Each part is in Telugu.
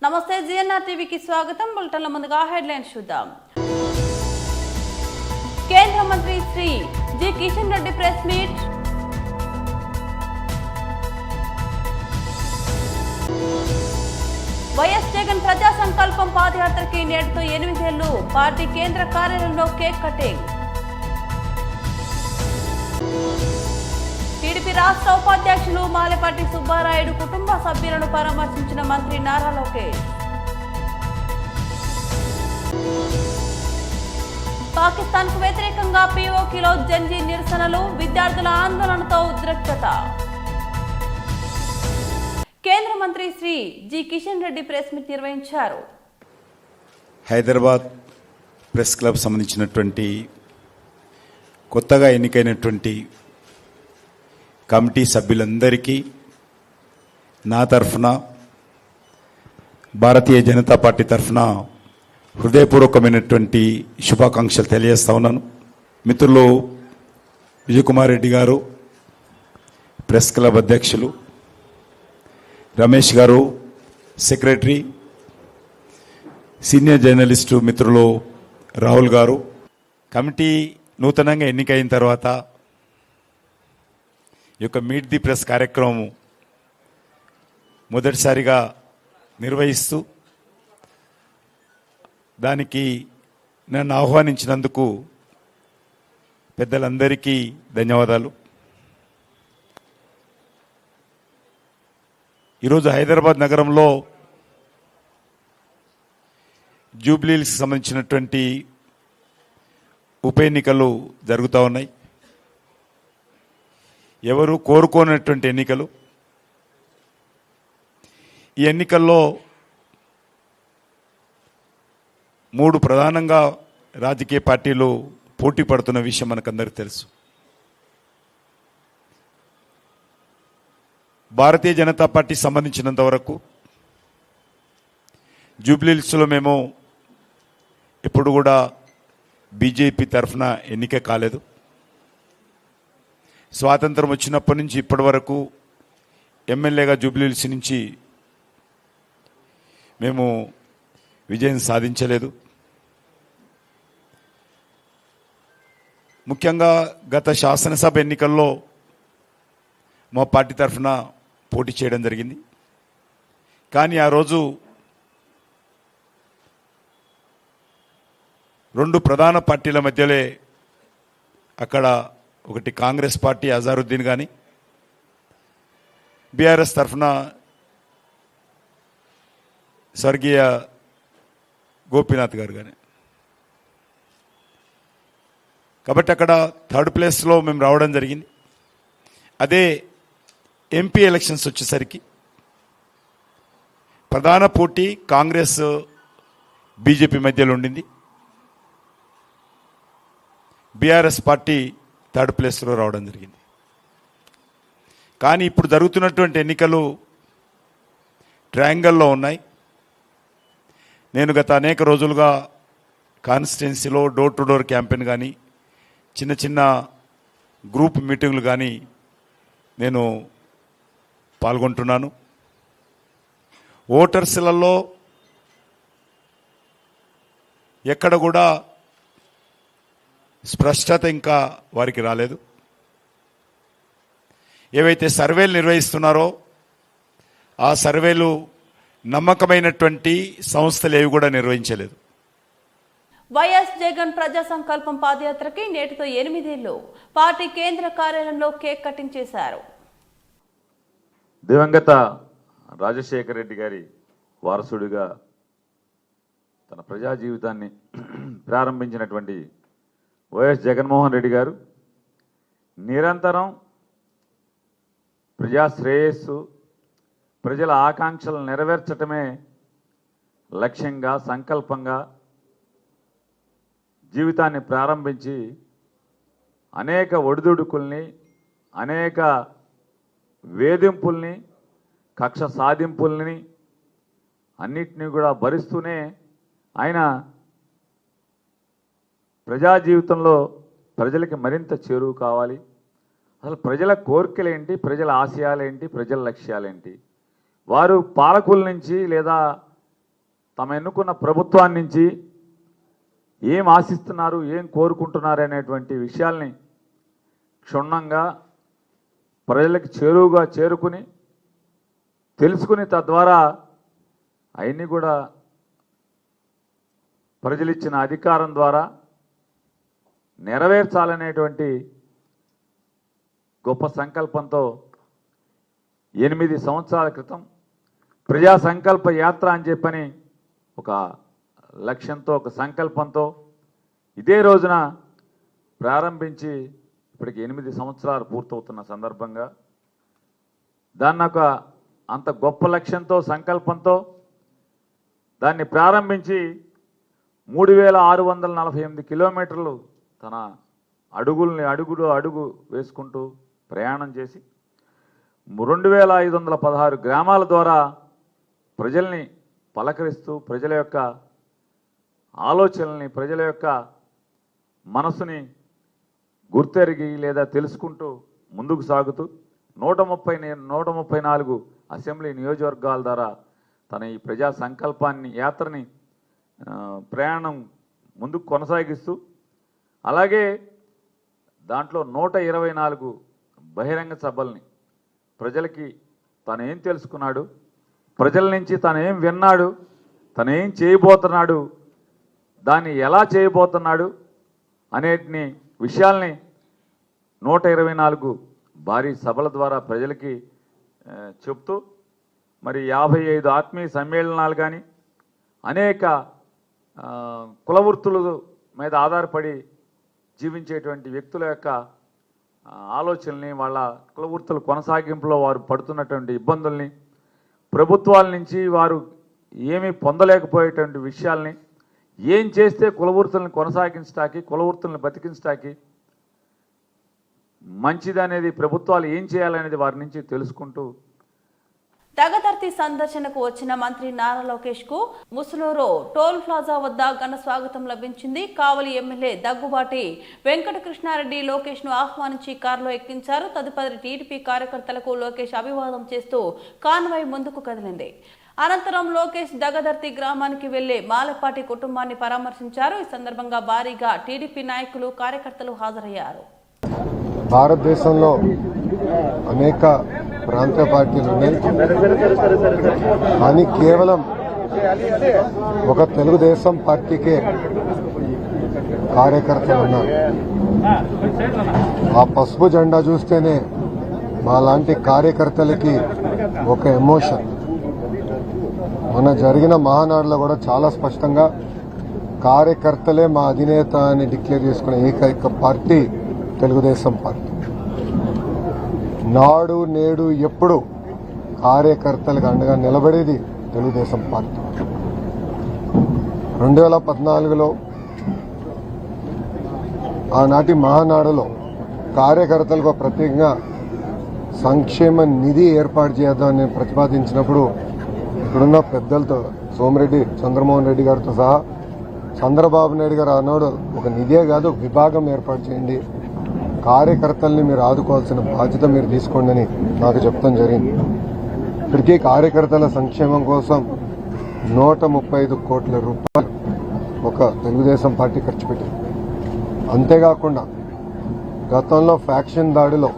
నమస్తే జిఎన్ఆర్ టీవీకి స్వాగతం. బులెటిన్ల ముందుగా హెడ్లైన్స్ చూద్దాం. కేంద్ర మంత్రి శ్రీ జి కిషన్ రెడ్డి ప్రెస్ మీట్. వైఎస్ జగన్ ప్రజా సంకల్పం పాదయాత్రకి నేటితో 8 ఏళ్లు. పార్టీ కేంద్ర కార్యాలయంలో కేక్ కటింగ్. టీడీపీ రాష్ట్ర ఉపాధ్యక్షులు మాలపాటి సుబ్బారాయుడు కుటుంబ సభ్యులను పరామర్శించిన మంత్రి నారా లోకేష్. పాకిస్తాన్ కు వ్యతిరేకంగా పీఓకేలో జంజీ నిరసనలు, విద్యార్థుల ఆందోళనతో ఉద్రిక్తత. కేంద్ర మంత్రి శ్రీ జి కిషన్ రెడ్డి ప్రెస్ మీట్ నిర్వహించారు. హైదరాబాద్ ప్రెస్ క్లబ్ సంబంధించినటువంటి కొత్తగా ఎన్నికైనటువంటి కమిటీ సభ్యులందరికీ నా తరఫున, భారతీయ జనతా పార్టీ తరఫున హృదయపూర్వకమైనటువంటి శుభాకాంక్షలు తెలియజేస్తా ఉన్నాను. మిత్రులు విజయకుమార్ రెడ్డి గారు, ప్రెస్ క్లబ్ అధ్యక్షులు, రమేష్ గారు సెక్రటరీ, సీనియర్ జర్నలిస్టు మిత్రులు రాహుల్ గారు, కమిటీ నూతనంగా ఎన్నికైన తర్వాత ఈ యొక్క మీట్ ది ప్రెస్ కార్యక్రమం మొదటిసారిగా నిర్వహిస్తూ దానికి నన్ను ఆహ్వానించినందుకు పెద్దలందరికీ ధన్యవాదాలు. ఈరోజు హైదరాబాద్ నగరంలో జూబ్లీహిల్స్కి సంబంధించినటువంటి ఉప ఎన్నికలు జరుగుతూ ఉన్నాయి. ఎవరు కోరుకోనటువంటి ఎన్నికలు. ఈ ఎన్నికల్లో 3 ప్రధానంగా రాజకీయ పార్టీలు పోటీ పడుతున్న విషయం మనకందరికీ తెలుసు. భారతీయ జనతా పార్టీ సంబంధించినంత వరకు జూబ్లీహిల్స్లో మేము ఎప్పుడు కూడా బీజేపీ తరఫున ఎన్నిక కాలేదు. స్వాతంత్రం వచ్చినప్పటి నుంచి ఇప్పటి వరకు ఎమ్మెల్యేగా జూబ్లీహిల్స్ నుంచి మేము విజయం సాధించలేదు. ముఖ్యంగా గత శాసనసభ ఎన్నికల్లో మా పార్టీ తరఫున పోటీ చేయడం జరిగింది. కానీ ఆ రోజు 2 ప్రధాన పార్టీల మధ్యలో అక్కడ ఒకటి కాంగ్రెస్ పార్టీ అజారుద్దీన్ కానీ, బీఆర్ఎస్ తరఫున స్వర్గీయ గోపీనాథ్ గారు కానీ. కాబట్టి అక్కడ 3rd ప్లేస్లో మేము రావడం జరిగింది. అదే ఎంపీ ఎలక్షన్స్ వచ్చేసరికి ప్రధాన పోటీ కాంగ్రెస్ బీజేపీ మధ్యలో ఉండింది. బీఆర్ఎస్ పార్టీ 3rd ప్లేస్లో రావడం జరిగింది. కానీ ఇప్పుడు జరుగుతున్నటువంటి ఎన్నికలు ట్రయాంగిల్లో ఉన్నాయి. నేను గత అనేక రోజులుగా కాన్స్టిట్యున్సీలో డోర్ టు డోర్ క్యాంపెయిన్ కానీ, చిన్న చిన్న గ్రూప్ మీటింగ్లు కానీ నేను పాల్గొంటున్నాను. ఓటర్స్లలో ఎక్కడ కూడా స్పష్టత ఇంకా వారికి రాలేదు. ఏవైతే సర్వేలు నిర్వహిస్తున్నారో ఆ సర్వేలు నమ్మకమైనటువంటి సంస్థలు ఏవి కూడా నిర్వహించలేదు. వైఎస్ జగన్ ప్రజా సంకల్పం పాదయాత్రకి నేటితో 8 ఏళ్లు. పార్టీ కేంద్ర కార్యాలయంలో కేక్ కటింగ్ చేశారు. దివంగత రాజశేఖర రెడ్డి గారి వారసుడిగా తన ప్రజా జీవితాన్ని ప్రారంభించినటువంటి వైఎస్ జగన్మోహన్ రెడ్డి గారు నిరంతరం ప్రజా శ్రేయస్సు, ప్రజల ఆకాంక్షలను నెరవేర్చటమే లక్ష్యంగా, సంకల్పంగా జీవితాన్ని ప్రారంభించి అనేక ఒడిదుడుకుల్ని, అనేక వేధింపుల్ని, కక్ష సాధింపుల్ని అన్నిటినీ కూడా భరిస్తూనే ఆయన ప్రజా జీవితంలో ప్రజలకి మరింత చేరువ కావాలి. అసలు ప్రజల కోరికలేంటి, ప్రజల ఆశయాలేంటి, ప్రజల లక్ష్యాలేంటి, వారు పాలకుల నుంచి లేదా తమ ఎన్నుకున్న ప్రభుత్వాన్ని నుంచి ఏం ఆశిస్తున్నారు, ఏం కోరుకుంటున్నారు అనేటువంటి విషయాల్ని క్షుణ్ణంగా ప్రజలకు చేరువుగా చేరుకుని తెలుసుకుని తద్వారా అవన్నీ కూడా ప్రజలిచ్చిన అధికారం ద్వారా నెరవేర్చాలనేటువంటి గొప్ప సంకల్పంతో 8 సంవత్సరాల క్రితం ప్రజా సంకల్ప యాత్ర అని చెప్పని ఒక లక్ష్యంతో, ఒక సంకల్పంతో ఇదే రోజున ప్రారంభించి ఇప్పటికి 8 సంవత్సరాలు పూర్తవుతున్న సందర్భంగా దాన్ని ఒక అంత గొప్ప లక్ష్యంతో, సంకల్పంతో దాన్ని ప్రారంభించి 3648 కిలోమీటర్లు తన అడుగుల్ని అడుగు వేసుకుంటూ ప్రయాణం చేసి 2516 గ్రామాల ద్వారా ప్రజల్ని పలకరిస్తూ ప్రజల యొక్క ఆలోచనల్ని, ప్రజల యొక్క మనసుని గుర్తెరిగి లేదా తెలుసుకుంటూ ముందుకు సాగుతూ 134 అసెంబ్లీ నియోజకవర్గాల ద్వారా తన ఈ ప్రజా సంకల్పాన్ని, యాత్రని ప్రయాణం ముందుకు కొనసాగిస్తూ అలాగే దాంట్లో 124 బహిరంగ సభల్ని ప్రజలకి తను ఏం తెలుసుకున్నాడు, ప్రజల నుంచి తను ఏం విన్నాడు, తను ఏం చేయబోతున్నాడు, దాన్ని ఎలా చేయబోతున్నాడు అనేటిని విషయాల్ని 124 భారీ సభల ద్వారా ప్రజలకి చెప్తూ మరి 55 ఆత్మీయ సమ్మేళనాలు కానీ అనేక కులవృత్తుల మీద ఆధారపడి జీవించేటువంటి వ్యక్తుల యొక్క ఆలోచనల్ని, వాళ్ళ కులవృత్తుల కొనసాగింపులో వారు పడుతున్నటువంటి ఇబ్బందుల్ని, ప్రభుత్వాల నుంచి వారు ఏమీ పొందలేకపోయేటువంటి విషయాల్ని, ఏం చేస్తే కులవృత్తులను కొనసాగించడానికి, కులవృత్తులను బతికించడానికి మంచిదనేది, ప్రభుత్వాలు ఏం చేయాలనేది వారి నుంచి తెలుసుకుంటూ దగదర్తి సందర్శనకు వచ్చిన మంత్రి నారా లోకేష్ కు ముసునూరు టోల్ ప్లాజా వద్ద ఘన స్వాగతం లభించింది. కావలి ఎమ్మెల్యే దగ్గుబాటి వెంకటకృష్ణారెడ్డి లోకేష్ ను ఆహ్వానించి కారులో ఎక్కించారు. తదుపరి టీడీపీ కార్యకర్తలకు లోకేష్ అభివాదం చేస్తూ కాన్వాయ్ ముందుకు కదిలింది. అనంతరం లోకేష్ దగదర్తి గ్రామానికి వెళ్లి మాలపాటి కుటుంబాన్ని పరామర్శించారు. ఈ సందర్భంగా భారీగా టీడీపీ నాయకులు, కార్యకర్తలు హాజరయ్యారు. భారతదేశంలో అనేక ప్రాంతీయ పార్టీలు ఉన్నాయి, కానీ కేవలం ఒక తెలుగుదేశం పార్టీకే కార్యకర్తలు ఉన్నారు. ఆ పసుపు జెండా చూస్తేనే మా లాంటి కార్యకర్తలకి ఒక ఎమోషన్. మొన్న జరిగిన మహానాడులో కూడా చాలా స్పష్టంగా కార్యకర్తలే మా అధినేత అని డిక్లేర్ చేసుకునే ఏకైక పార్టీ తెలుగుదేశం పార్టీ. నాడు నేడు ఎప్పుడు కార్యకర్తలకు అండగా నిలబడేది తెలుగుదేశం పార్టీ. 2014లో ఆనాటి మహానాడులో కార్యకర్తలకు ప్రత్యేకంగా సంక్షేమ నిధి ఏర్పాటు చేద్దామని ప్రతిపాదించినప్పుడు ఇక్కడున్న పెద్దలతో, సోమిరెడ్డి చంద్రమోహన్ రెడ్డి గారితో సహా చంద్రబాబు నాయుడు గారు ఆనాడు ఒక నిధే కాదు, ఒక విభాగం ఏర్పాటు చేయండి, కార్యకర్తల్ని మీరు ఆదుకోవాల్సిన బాధ్యత మీరు తీసుకోండి అని నాకు చెప్తాం జరిగింది. ఇప్పటికీ కార్యకర్తల సంక్షేమం కోసం 135 కోట్ల రూపాయలు ఒక తెలుగుదేశం పార్టీ ఖర్చు పెట్టింది. అంతేకాకుండా గతంలో ఫ్యాక్షన్ దాడిలో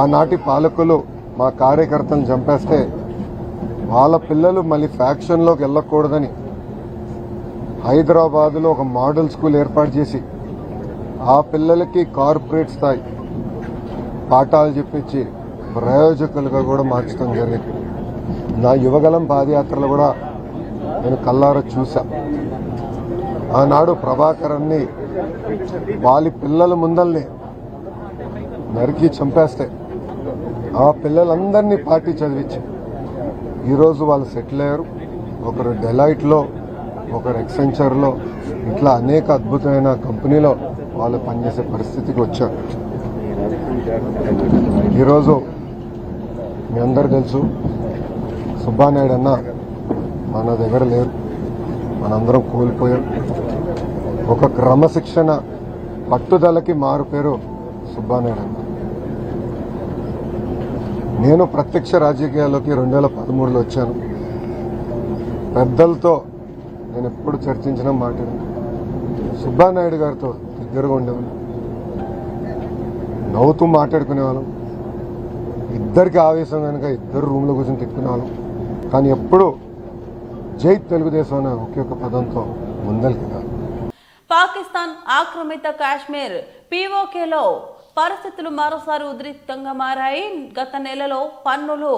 ఆనాటి పాలకులు మా కార్యకర్తలను చంపేస్తే వాళ్ళ పిల్లలు మళ్ళీ ఫ్యాక్షన్లోకి వెళ్ళకూడదని హైదరాబాద్లో ఒక మోడల్ స్కూల్ ఏర్పాటు చేసి ఆ పిల్లలకి కార్పొరేట్ స్థాయి పాఠాలు చెప్పించి ప్రయోజకులుగా కూడా మార్చడం జరిగింది. నా యువగలం పాదయాత్రలో కూడా నేను కల్లారా చూసా. ఆనాడు ప్రభాకరన్ని వాళ్ళ పిల్లల ముందల్ని నరికి చంపేస్తే ఆ పిల్లలందరినీ పార్టీ చదివించి ఈరోజు వాళ్ళు సెటిల్ అయ్యారు. ఒకరు డెలాయిట్లో, ఒకరు ఎక్సెంచర్లో, ఇట్లా అనేక అద్భుతమైన కంపెనీలో వాళ్ళు పనిచేసే పరిస్థితికి వచ్చారు. ఈరోజు మీ అందరు తెలుసు, సుబ్బానాయుడు అన్న మన దగ్గర లేరు, మనందరం కోల్పోయాం. ఒక క్రమశిక్షణ పట్టుదలకి మారు పేరు సుబ్బానాయుడు అన్న. నేను ప్రత్యక్ష రాజకీయాల్లోకి 2013లో వచ్చాను. పెద్దలతో నేను ఎప్పుడు చర్చించిన మాట సుబ్బానాయుడు గారితో దగ్గరగా ఉండేవాళ్ళం, నవ్వుతూ మాట్లాడుకునేవాళ్ళం. ఇద్దరికి ఆవేశం కనుక ఇద్దరు రూమ్లో కూర్చొని తిట్టుకునేవాళ్ళం. కానీ ఎప్పుడు జై తెలుగుదేశం అనే ఒకే ఒక పదంతో ముందరికి కాదు. పాకిస్తాన్ ఆక్రమిత కాశ్మీర్ పీఓకేలో పరిస్థితులు మరోసారి ఉద్రిక్తంగా మారాయి. గత నెలలో పన్నులు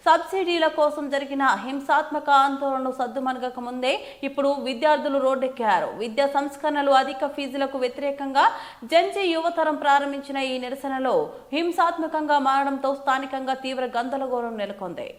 సబ్సిడీల కోసం జరిగిన హింసాత్మక ఆందోళనలు సద్దుమణగక ముందే ఇప్పుడు విద్యార్థులు రోడ్డెక్కారు. విద్యా సంస్కరణలు, అధిక ఫీజులకు వ్యతిరేకంగా జెన్జీ యువతరం ప్రారంభించిన ఈ నిరసనలో హింసాత్మకంగా మారడంతో స్థానికంగా తీవ్ర గందరగోళం నెలకొంది.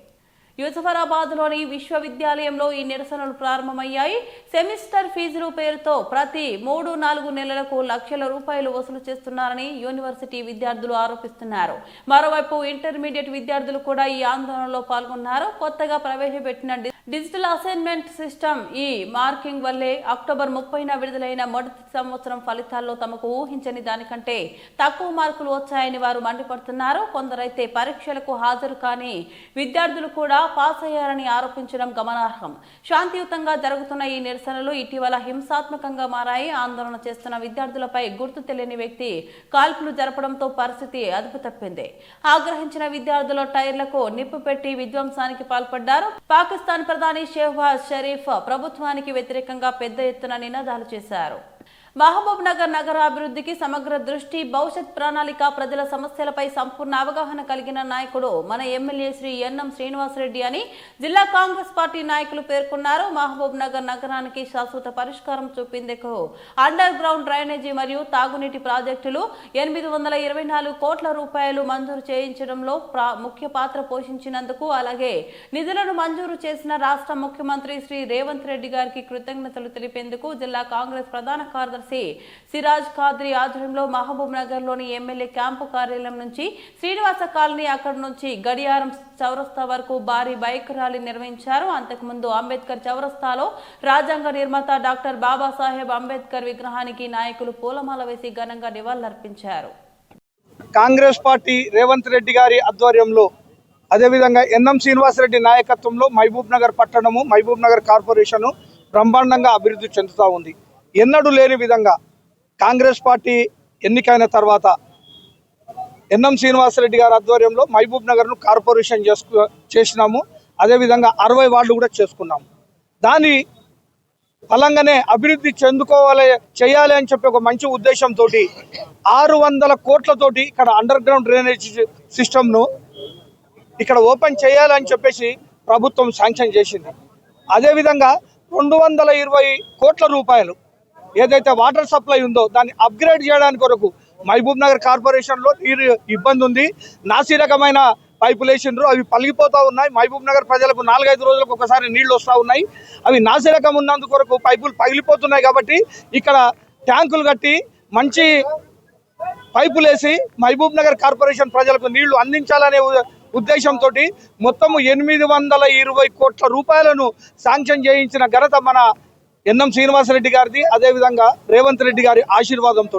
యూసఫరాబాద్లోని విశ్వవిద్యాలయంలో ఈ నిరసనలు ప్రారంభమయ్యాయి. సెమిస్టర్ ఫీజుల పేరుతో ప్రతి 3-4 నెలలకు లక్షల రూపాయలు వసూలు చేస్తున్నారని యూనివర్సిటీ విద్యార్థులు ఆరోపిస్తున్నారు. మరోవైపు ఇంటర్మీడియట్ విద్యార్థులు కూడా ఈ ఆందోళనలో పాల్గొన్నారు. కొత్తగా ప్రవేశపెట్టిన డిజిటల్ అసైన్మెంట్ సిస్టమ్ ఈ మార్కింగ్ వల్లే అక్టోబర్ 30న విడుదలైన మొదటి సంవత్సరం ఫలితాల్లో తమకు ఊహించని దానికంటే తక్కువ మార్కులు వచ్చాయని వారు మండిపడుతున్నారు. కొందరైతే పరీక్షలకు హాజరు కాని విద్యార్థులు కూడా పాస్ అయ్యారని ఆరోపించడం గమనార్హం. శాంతియుతంగా జరుగుతున్న ఈ నిరసనలు ఇటీవల హింసాత్మకంగా మారాయి. ఆందోళన చేస్తున్న విద్యార్థులపై గుర్తు తెలియని వ్యక్తి కాల్పులు జరపడంతో పరిస్థితి అదుపు తప్పింది. ఆగ్రహించిన విద్యార్థుల టైర్లకు నిప్పు పెట్టి విధ్వంసానికి పాల్పడ్డారు. పాకిస్తాన్ ప్రధాని షెహబాజ్ షరీఫ్ ప్రభుత్వానికి వ్యతిరేకంగా పెద్ద ఎత్తున నినాదాలు చేశారు. మహబూబ్ నగర్ నగర అభివృద్ధికి సమగ్ర దృష్టి, భవిష్యత్ ప్రణాళిక, ప్రజల సమస్యలపై సంపూర్ణ అవగాహన కలిగిన నాయకుడు మన ఎమ్మెల్యే శ్రీ ఎన్ఎం శ్రీనివాసరెడ్డి అని జిల్లా కాంగ్రెస్ పార్టీ నాయకులు పేర్కొన్నారు. మహబూబ్ నగర్ నగరానికి శాశ్వత పరిష్కారం చూపేందుకు అండర్ గ్రౌండ్ డ్రైనేజీ మరియు తాగునీటి ప్రాజెక్టులు 824 కోట్ల రూపాయలు మంజూరు చేయించడంలో ముఖ్య పాత్ర పోషించినందుకు, అలాగే నిధులను మంజూరు చేసిన రాష్ట్ర ముఖ్యమంత్రి శ్రీ రేవంత్ రెడ్డి గారికి కృతజ్ఞతలు తెలిపేందుకు జిల్లా కాంగ్రెస్ ప్రధాన కార్యదర్శి సిరాజ్ ఖాద్రి ఆధ్వర్యంలో మహబూబ్ నగర్ లోని ఎమ్మెల్యే క్యాంపు కార్యాలయం నుంచి శ్రీనివాస కాలనీ, అక్కడి నుంచి గడియారం చౌరస్తా వరకు భారీ బైక్ ర్యాలీ నిర్వహించారు. అంతకుముందు అంబేద్కర్ చౌరస్తాలో రాజ్యాంగ నిర్మాత డాక్టర్ బాబాసాహెబ్ అంబేద్కర్ విగ్రహానికి నాయకులు పూలమాల వేసి ఘనంగా నివాళులర్పించారు. కాంగ్రెస్ పార్టీ రేవంత్ రెడ్డి గారి ఆధ్వర్యంలో, అదేవిధంగా ఎన్ఎం శ్రీనివాసరెడ్డి నాయకత్వంలో మహబూబ్ నగర్ పట్టణము, మహబూబ్ నగర్ కార్పొరేషను బ్రహ్మాండంగా అభివృద్ధి చెందుతూ ఉంది. ఎన్నడూ లేని విధంగా కాంగ్రెస్ పార్టీ ఎన్నికైన తర్వాత ఎన్ఎం శ్రీనివాసరెడ్డి గారి ఆధ్వర్యంలో మహబూబ్ నగర్ను కార్పొరేషన్ చేసినాము. అదేవిధంగా 60 వార్డులు కూడా చేసుకున్నాము. దాని ఫలంగానే అభివృద్ధి చేయాలి అని చెప్పి ఒక మంచి ఉద్దేశంతో 600 కోట్లతోటి ఇక్కడ అండర్ గ్రౌండ్ డ్రైనేజ్ సిస్టమ్ను ఇక్కడ ఓపెన్ చేయాలని చెప్పేసి ప్రభుత్వం శాంక్షన్ చేసింది. అదేవిధంగా 220 కోట్ల రూపాయలు ఏదైతే వాటర్ సప్లై ఉందో దాన్ని అప్గ్రేడ్ చేయడానికి కొరకు మహబూబ్ నగర్ కార్పొరేషన్లో నీరు ఇబ్బంది ఉంది. నాసిరకమైన పైపులు వేసిండ్రు, అవి పలిగిపోతూ ఉన్నాయి. మహబూబ్ నగర్ ప్రజలకు 4-5 రోజులకు ఒకసారి నీళ్లు వస్తూ ఉన్నాయి. అవి నాసిరకం ఉన్నందుకు కొరకు పైపులు పగిలిపోతున్నాయి. కాబట్టి ఇక్కడ ట్యాంకులు కట్టి మంచి పైపులు వేసి మహబూబ్ నగర్ కార్పొరేషన్ ప్రజలకు నీళ్లు అందించాలనే ఉద్దేశంతో మొత్తము 820 కోట్ల రూపాయలను శాంక్షన్ చేయించిన ఘనత మన ఎన్ఎం శ్రీనివాసరెడ్డి గారిది, అదేవిధంగా రేవంత్ రెడ్డి గారి ఆశీర్వాదంతో.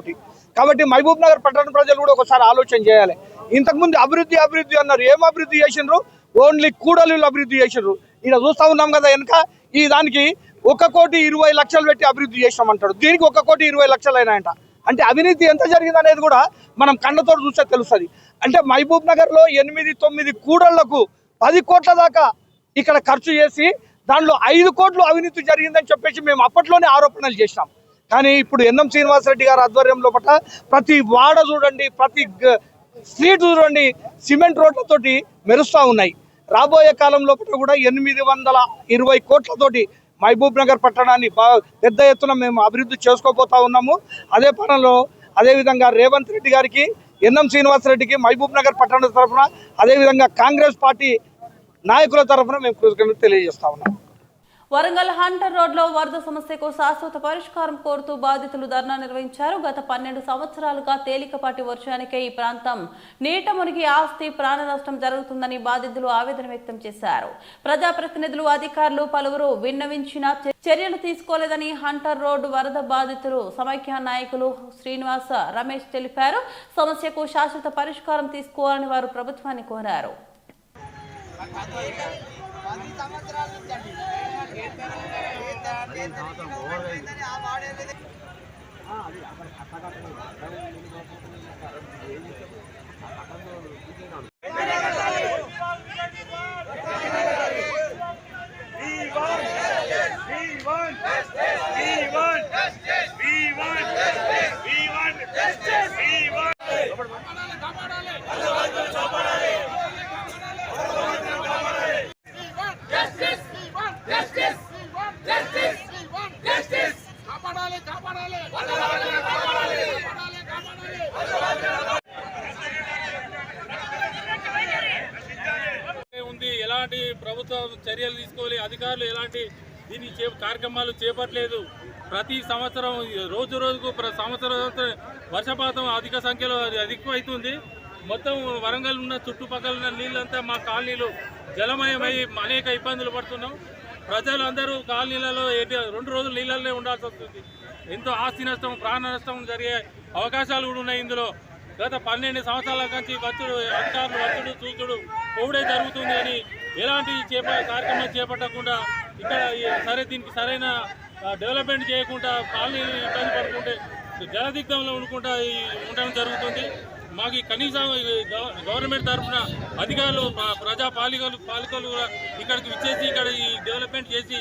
కాబట్టి మహబూబ్ నగర్ పట్టణ ప్రజలు కూడా ఒకసారి ఆలోచన చేయాలి. ఇంతకుముందు అభివృద్ధి అన్నారు, ఏం అభివృద్ధి చేసిండ్రు? ఓన్లీ కూడలిలు అభివృద్ధి చేసిండ్రు. ఇక్కడ చూస్తూ ఉన్నాం కదా వెనక, ఈ దానికి 1,20,00,000 పెట్టి అభివృద్ధి చేసినామంటాడు. దీనికి 1,20,00,000 అయినాయంట. అంటే అవినీతి ఎంత జరిగింది అనేది కూడా మనం కళ్ళతో చూస్తే తెలుస్తుంది. అంటే మహబూబ్ నగర్లో 8-9 కూడళ్లకు 10 కోట్ల దాకా ఇక్కడ ఖర్చు చేసి దానిలో 5 కోట్లు అవినీతి జరిగిందని చెప్పేసి మేము అప్పట్లోనే ఆరోపణలు చేసినాం. కానీ ఇప్పుడు ఎన్ఎం శ్రీనివాసరెడ్డి గారి ఆధ్వర్యంలో ప్రతి వాడ చూడండి, ప్రతి స్ట్రీట్ చూడండి, సిమెంట్ రోడ్లతోటి మెరుస్తూ ఉన్నాయి. రాబోయే కాలంలో కూడా 820 కోట్లతోటి మహబూబ్ నగర్ పట్టణాన్ని పెద్ద ఎత్తున మేము అభివృద్ధి చేసుకోబోతా ఉన్నాము. అదే పనుల్లో అదేవిధంగా రేవంత్ రెడ్డి గారికి, ఎన్ఎం శ్రీనివాసరెడ్డికి మహబూబ్ నగర్ పట్టణ తరఫున, అదేవిధంగా కాంగ్రెస్ పార్టీ నాయకుల తరఫున మేము కృతజ్ఞతలు తెలియజేస్తా ఉన్నాం. వరంగల్ హంటర్ రోడ్లో వరద సమస్యకు శాశ్వత పరిష్కారం కోరుతూ బాధితులు ధర్నా నిర్వహించారు. గత 12 సంవత్సరాలుగా తేలికపాటి వర్షానికే ఈ ప్రాంతం నీట మునిగి ఆస్తి ప్రాణ నష్టం జరుగుతుందని బాధితులు ఆవేదన వ్యక్తం చేశారు. ప్రజాప్రతినిధులు, అధికారులు పలువురు విన్నవించిన చర్యలు తీసుకోలేదని హంటర్ రోడ్డు వరద బాధితులు సమైక్య నాయకులు శ్రీనివాస రమేష్ తెలిపారు. సమస్యకు శాశ్వత పరిష్కారం తీసుకోవాలని వారు ప్రభుత్వాన్ని కోరారు. ఉంది. ఎలాంటి ప్రభుత్వ చర్యలు తీసుకోవాలి, అధికారులు ఎలాంటి దీన్ని కార్యక్రమాలు చేపట్టలేదు. ప్రతి సంవత్సరం రోజు రోజుకు సంవత్సరం వర్షపాతం అధిక సంఖ్యలో అధికమవుతుంది. మొత్తం వరంగల్ ఉన్న చుట్టుపక్కల ఉన్న నీళ్ళంతా మా కాలనీలు జలమయమై అనేక ఇబ్బందులు పడుతున్నాం. ప్రజలందరూ కాలనీలలో 2 రోజులు నీళ్ళల్లో ఉండాల్సి వస్తుంది. ఎంతో ఆస్తి నష్టం, ప్రాణ నష్టం జరిగే అవకాశాలు కూడా ఉన్నాయి. ఇందులో గత 12 సంవత్సరాల నుంచి అధికారులు వచ్చుడు చూచుడు పోవుడే జరుగుతుంది అని ఎలాంటి కార్యక్రమం చేపట్టకుండా ఇక్కడ దీనికి సరైన డెవలప్మెంట్ చేయకుండా కాలనీలు ఇబ్బంది పడుకుంటే జలదిగ్ధంలో ఉండడం జరుగుతుంది. మాకు కనీసం గవర్నమెంట్ తరఫున అధికారులు పాలికలు ఇక్కడికి విచ్చేసి ఇక్కడ ఈ డెవలప్మెంట్ చేసి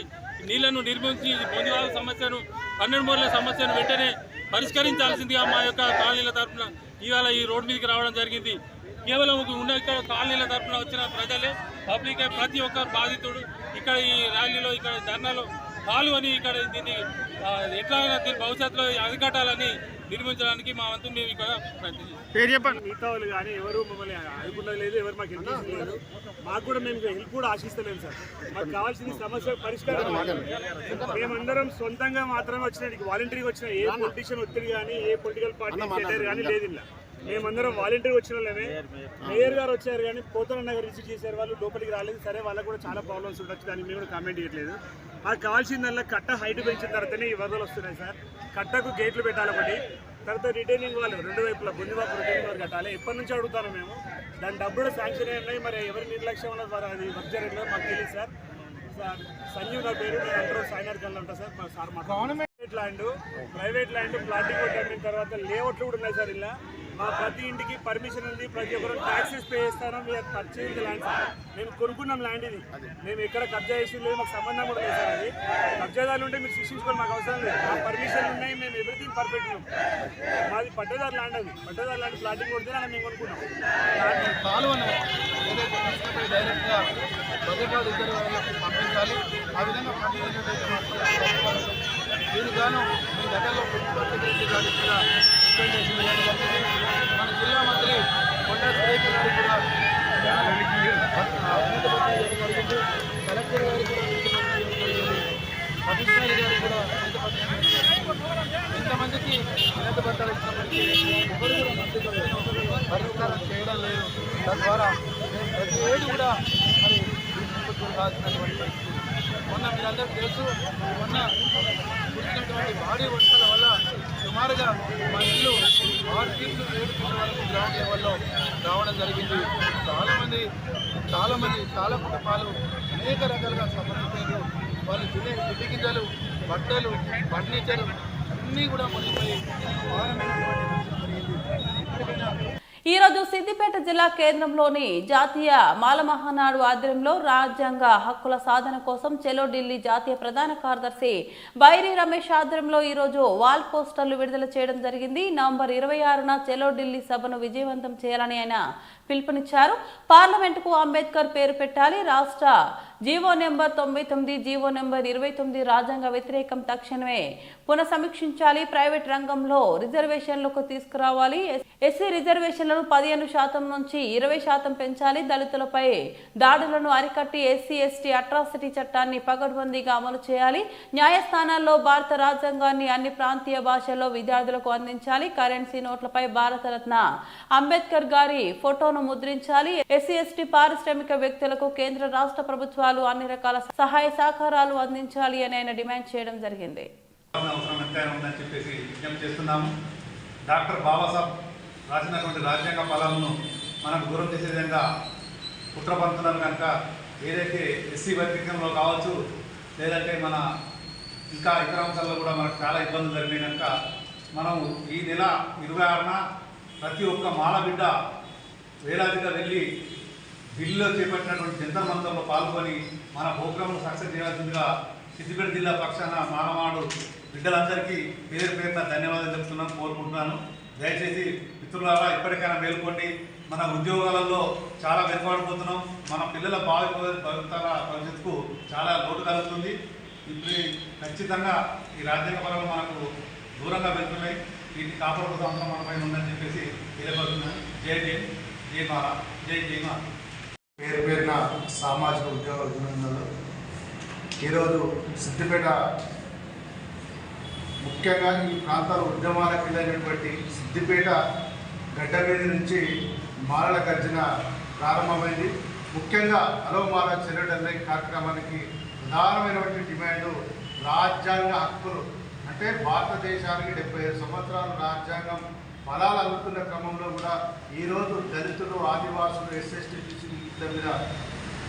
నీళ్లను నిర్మించి బొందివాల సమస్యను 12 మూరల సమస్యను వెంటనే పరిష్కరించాల్సిందిగా మా యొక్క కాలనీల తరఫున ఇవాళ ఈ రోడ్డు మీదకి రావడం జరిగింది. కేవలం ఉన్న ఇక్కడ కాలనీల తరఫున వచ్చిన ప్రజలే పబ్లిక్ ప్రతి ఒక్కరు బాధితుడు. ఇక్కడ ఈ ర్యాలీలో ఇక్కడ ధర్నాలో పాల్గొని ఇక్కడ దీన్ని ఎట్లా దీని భవిష్యత్తులో అరికట్టాలని నిర్మించడానికి మా వంతు మేము ఇక్కడ పేరు చెప్పండి. మిగతా వాళ్ళు కానీ ఎవరు మమ్మల్ని అనుకున్నది లేదు, ఎవరు మాకు హెల్ప్ లేదు. మాకు కూడా మేము హెల్ప్ కూడా ఆశిస్తలేము సార్. మాకు కావాల్సిన సమస్య పరిష్కారం. మేమందరం సొంతంగా మాత్రమే వచ్చిన వాలంటీర్గా వచ్చిన ఏ పొలిటీషియన్ ఒత్తిడి కానీ ఏ పొలిటికల్ పార్టీ లీడర్ కానీ లేదు. ఇలా మేమందరం వాలంటీర్ వచ్చిన వాళ్ళమే. మేయర్ గారు వచ్చారు కానీ పోతన నగర్ విజిట్ చేశారు, వాళ్ళు లోపలికి రాలేదు. సరే వాళ్ళకు కూడా చాలా ప్రాబ్లమ్స్ ఉండొచ్చు, దాన్ని మేము కూడా కామెంట్ చేయట్లేదు. మాకు కావాల్సిందల్లా కట్ట హైట్ పెంచిన తర్వాతనే ఈ వరదలు వస్తున్నాయి సార్. కట్టకు గేట్లు పెట్టాలి ఒకటి, తర్వాత రిటైనింగ్ వాళ్ళు 2 వైపులా బొందివాపు రిటైనింగ్ వాళ్ళు కట్టాలి. ఎప్పటి నుంచి అడుగుతాను మేము, దాని డబ్బులు శాంక్షన్ అయ్యాయి. మరి ఎవరి నిర్లక్ష్యం వల్ల అది వర్క్ జరిగిందో మాకు తెలియదు సార్. సంజీవ్ నా పేరు, నేను అందరూ సాయినార్ కన్నా ఉంటా సార్. సార్ మా government land, private land plotting కొట్టిన తర్వాత లేఅవుట్లు కూడా ఉన్నాయి సార్. ఇలా మా ప్రతి ఇంటికి పర్మిషన్ ఉంది, ప్రతి ఒక్కరు ట్యాక్సెస్ పే చేస్తాను. మీరు పర్చేజ్ ల్యాండ్ సార్, మేము కొనుక్కున్నాం ల్యాండ్. ఇది మేము ఎక్కడ కబ్జా చేసి లేదు, మాకు సంబంధం కూడా లేదు సార్. అది కబ్జాదారులు ఉంటే మీరు శిక్షించుకోవాలి, మాకు అవసరం లేదు. మా పర్మిషన్ ఉన్నాయి, మేము ఎవ్రీథింగ్ పర్ఫెక్ట్ ఉన్నాం. మాది పట్టేదారు ల్యాండ్, అది పట్టేదారు ల్యాండ్ ప్లాటింగ్ కొడితే మేము కొనుక్కున్నాం. డైరెక్ట్గా భద్రకాలు ఇద్దరు పంపించాలి. ఆ విధంగా పంపించినట్లయితే దీనికి గాను మీ గతంలో ప్రిన్సిపల్ సెక్రటరీ గారికి కూడా రిప్రజెంటేషన్ ఇవ్వడం జరిగింది. మన జిల్లా మంత్రి కొండా సురేఖ గారికి కూడా జరిగింది. కలెక్టర్ గారికి కూడా కమిషనర్ గారికి కూడా ఇంతమందికి వినతి పత్రాలు ఇచ్చినప్పటికీ ఎవరు కూడా మంత్రులు పరిష్కారం చేయడం లేదు. తద్వారా మేము ప్రతి ఏడు కూడా మరి రాసినటువంటి పరిస్థితి. మొన్న మీరందరూ తెలుసు, మొన్న కురిసినటువంటి భారీ వర్షాల వల్ల సుమారుగా మా ఇల్లు 6 ఫీట్లు 7 ఫీట్ల వరకు గ్రౌండ్ లెవెల్లో రావడం జరిగింది. చాలా కుటుంబాలు అనేక రకాలుగా సంబంధించారు. వాళ్ళు తినే తిండి గింజలు, బట్టలు, ఫర్నిచర్ అన్నీ కూడా మునిగిపోయి ఈ రోజు సిద్దిపేట జిల్లా కేంద్రంలోని జాతీయ మాల మహానాడు ఆధ్వర్యంలో రాజ్యాంగ హక్కుల సాధన కోసం చెలో ఢిల్లీ జాతీయ ప్రధాన కార్యదర్శి బైరి రమేష్ ఆధ్వర్యంలో ఈ రోజు వాల్ పోస్టర్లు విడుదల చేయడం జరిగింది. నవంబర్ 26న చెలో ఢిల్లీ సభను విజయవంతం చేయాలని ఆయన పిలుపునిచ్చారు. పార్లమెంటుకు అంబేద్కర్ పేరు పెట్టాలి, రాష్ట్ర జీవో నెంబర్ 99, జీవో నెంబర్ 29 రాజ్యాంగ వ్యతిరేకం, తక్షణమే పునఃసమీక్షించాలి, ప్రైవేట్ రంగంలో రిజర్వేషన్లకు తీసుకురావాలి, ఎస్సీ రిజర్వేషన్లను 15% నుంచి 20% పెంచాలి, దళితులపై దాడులను అరికట్టి ఎస్సీ ఎస్టీ అట్రాసిటీ చట్టాన్ని పగడ్బందీగా అమలు చేయాలి, న్యాయస్థానాల్లో భారత రాజ్యాంగాన్ని అన్ని ప్రాంతీయ భాషల్లో విద్యార్థులకు అందించాలి, కరెన్సీ నోట్లపై భారతరత్న అంబేద్కర్ గారి ఫోటోను ముద్రించాలి, ఎస్సీ ఎస్టీ పారిశ్రామిక వ్యక్తులకు కేంద్ర రాష్ట్ర ప్రభుత్వాలు అన్ని రకాల సహాయ సహకారాలు అందించాలి అని ఆయన డిమాండ్ చేయడం జరిగింది. డాక్టర్ బాబాసాహెబ్ రాసినటువంటి రాజ్యాంగ ఫలాలను మనకు దూరం చేసే విధంగా కుట్రపంతున్నారు కనుక ఏదైతే ఎస్సీ వర్గీకరణలో కావచ్చు, లేదంటే మన ఇంకా ఇతర అంశాల్లో కూడా మనకు చాలా ఇబ్బందులు జరిగినాయి కనుక మనం ఈ నెల 26న ప్రతి ఒక్క మాల బిడ్డ వేలాదిగా వెళ్ళి ఢిల్లీలో చేపట్టినటువంటి జంతర్ మంతర్లో పాల్గొని మన ప్రోగ్రాంను సక్సెస్ చేయాల్సిందిగా సిద్దిపేట జిల్లా పక్షాన మానవాడు బిడ్డలందరికీ పేరు పేరున ధన్యవాదాలు చెప్తున్నాను, కోరుకుంటున్నాను. దయచేసి మిత్రులారా ఇప్పటికైనా మేల్కొండి. మన ఉద్యోగాలలో చాలా వెనుకబడిపోతున్నాం. మన పిల్లల భవిష్యత్తుకు చాలా లోటు కలుగుతుంది. ఇప్పుడు ఖచ్చితంగా ఈ రాజ్యాంగపరంగా మనకు దూరంగా వెళ్తున్నాయి. వీటిని కాపాడుకోవడం అవసరం మన పైన ఉందని చెప్పేసి తెలియపడుతున్నాను. జై జై జై మారా, జై జై మారా. పేరు పేరున సామాజిక ఉద్యోగ అభినందనలు. ఈరోజు సిద్దిపేట ముఖ్యంగా ఈ ప్రాంతాల ఉద్యమాలకు వెళ్ళినటువంటి సిద్దిపేట గడ్డ మీద నుంచి మాలల గర్జన ప్రారంభమైంది. ముఖ్యంగా హలో మాల చెల్లెడల్లే కార్యక్రమానికి ప్రధానమైనటువంటి డిమాండు రాజ్యాంగ హక్కులు. అంటే భారతదేశానికి 75 సంవత్సరాలు రాజ్యాంగం ఫలాలు అందుతున్న క్రమంలో కూడా ఈరోజు దళితులు, ఆదివాసులు, ఎస్ఎస్టీ మీద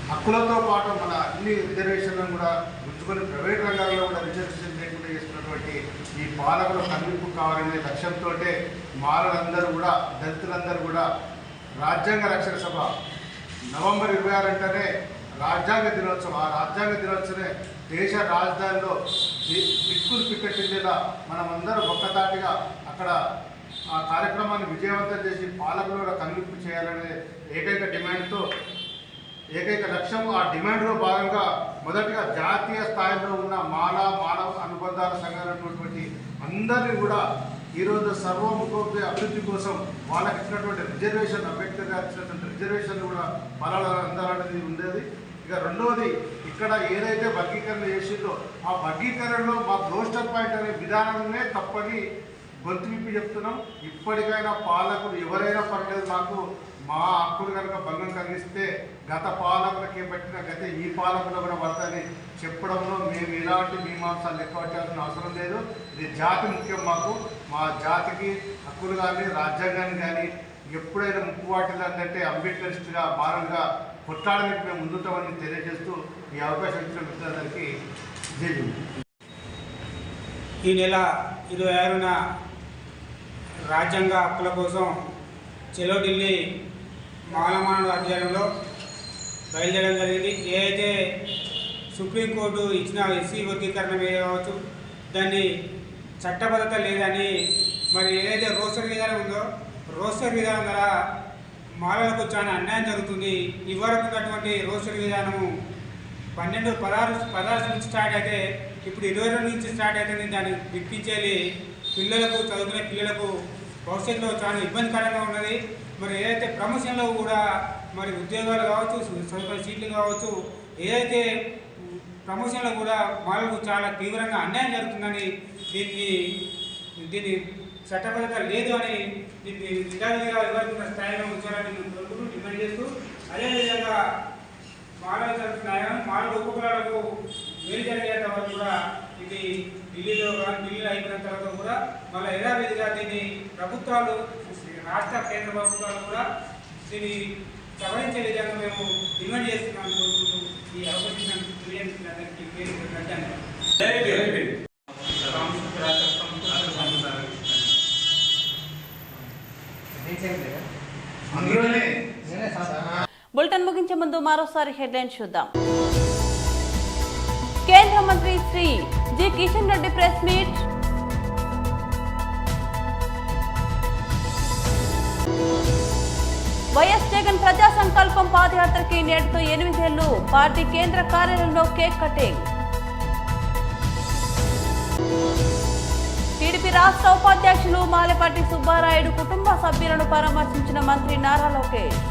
హక్కులతో పాటు మన అన్ని రిజర్వేషన్లను కూడా ఉంచుకొని ప్రైవేట్ రంగాల్లో కూడా రిజర్వేషన్ లేకుండా చేస్తున్నటువంటి ఈ పాలకుల కనువిప్పు కావాలనే లక్ష్యంతో మాలలందరూ కూడా, దళితులందరూ కూడా రాజ్యాంగ రక్షణ సభ నవంబర్ 26 అంటేనే రాజ్యాంగ దినోత్సవం. ఆ రాజ్యాంగ దినోత్సవమే దేశ రాజధానిలో దిక్కులు పిక్కటిల్లేలా మనమందరం ఒక్కతాటిగా అక్కడ ఆ కార్యక్రమాన్ని విజయవంతం చేసి పాలకులు కనువిప్పు చేయాలనే ఏకైక డిమాండ్తో, ఏకైక లక్ష్యం. ఆ డిమాండ్లో భాగంగా మొదటిగా జాతీయ స్థాయిలో ఉన్న మానవ అనుబంధాల సంఘాలైనటువంటి అందరినీ కూడా ఈరోజు సర్వముఖోపి అభివృద్ధి కోసం వాళ్ళకి ఇచ్చినటువంటి రిజర్వేషన్, అంబేద్కర్ గారు ఇచ్చినటువంటి రిజర్వేషన్లు కూడా ఫలాలు అందాలనేది ఉండేది. ఇక రెండవది, ఇక్కడ ఏదైతే వర్గీకరణ చేసిందో ఆ వర్గీకరణలో మా రోస్టర్ పాయింట్ అనే విధానమే తప్పని గొంతు విప్పి చెప్తున్నాం. ఇప్పటికైనా పాలకులు ఎవరైనా పర్లేదు, మాకు మా హక్కులు కనుక భంగం కలిగిస్తే గత పాలకులకే పట్టిన గత ఈ పాలకులు కూడా పడతాయని చెప్పడంలో మేము ఎలాంటి మీమాంసాలు లెక్క పెట్టాల్సిన అవసరం లేదు. ఇది జాతి ముఖ్యం. మాకు మా జాతికి హక్కులు కానీ రాజ్యాంగాన్ని కానీ ఎప్పుడైనా ముప్పు వాటిల్లు అంటే అంబేద్కరిస్టుగా మారలుగా కొట్లాడడానికి మేము ముందుంటామని తెలియజేస్తూ ఈ అవకాశం ఇచ్చిన మిత్రులందరికీ జై జై. ఈ నెల 26న రాజ్యాంగ హక్కుల కోసం చెలో ఢిల్లీ మాలమానవ ఆధ్వర్యంలో బయలుదేరడం జరిగింది. ఏదైతే సుప్రీంకోర్టు ఇచ్చిన ఎస్సీ వర్గీకరణ మీద కావచ్చు, దాన్ని చట్టబద్ధత లేదని, మరి ఏదైతే రోస్టర్ విధానం ఉందో రోస్టర్ విధానం ద్వారా మాలలకు చాలా అన్యాయం జరుగుతుంది. ఇవరకు ఉన్నటువంటి రోస్టర్ విధానము 12-16 నుంచి స్టార్ట్ అయితే ఇప్పుడు 22 నుంచి స్టార్ట్ అవుతుంది. దాన్ని విప్పించేది పిల్లలకు, చదువుకునే పిల్లలకు భవిష్యత్తులో చాలా ఇబ్బందికరంగా ఉన్నది. మరి ఏదైతే ప్రమోషన్లో కూడా మరి ఉద్యోగాలు కావచ్చు, చదువుకునే సీట్లు కావచ్చు, ఏదైతే ప్రమోషన్లో కూడా మాలకు చాలా తీవ్రంగా అన్యాయం జరుగుతుందని, దీన్ని చట్టబద్ధత లేదు అని దీన్ని విధాలుగా ఎవరికి స్థాయిలో ఉంచాలని డిమాండ్ చేస్తూ, అదేవిధంగా మాలలు జరుగుతున్నాయి మాలల ఉపకులాలకు మేలు జరిగేంత వరకు కూడా ఇది ఢిల్లీలో అయిపోయిన తర్వాత కూడా మళ్ళీ యథావిధిగా దీన్ని ప్రభుత్వాలు, రాష్ట్ర కేంద్ర ప్రభుత్వాలు కూడా దీన్ని సవరించే విధంగా మేము డిమాండ్ చేస్తున్నాం. ఈ అవకాశం అందరికీ పేరు బులెటిన్ ముగించే ముందు మరోసారి హెడ్లైన్ చూద్దాం. కేంద్ర మంత్రి శ్రీ జి కిషన్ రెడ్డి ప్రెస్ మీట్. వైఎస్ జగన్ ప్రజా సంకల్పం పాదయాత్రకి నేటితో 8 ఏళ్లు. పార్టీ కేంద్ర కార్యాలయంలో కేక్ కటింగ్. టీడీపీ రాష్ట్ర ఉపాధ్యక్షులు మాలపాటి సుబ్బారాయుడు కుటుంబ సభ్యులను పరామర్శించిన మంత్రి నారా లోకేష్.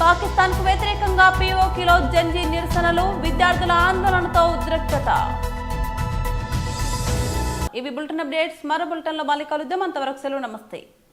పాకిస్తాన్ కు వ్యతిరేకంగా పీఓకేలో జంజీ నిరసనలు, విద్యార్థుల ఆందోళనతో ఉద్రిక్తత. ఇవి బులెటిన్ అప్డేట్స్. మరో బులెటిన్లో మళ్ళీ కలుద్దాం. అంతవరకు సెలవు. నమస్తే.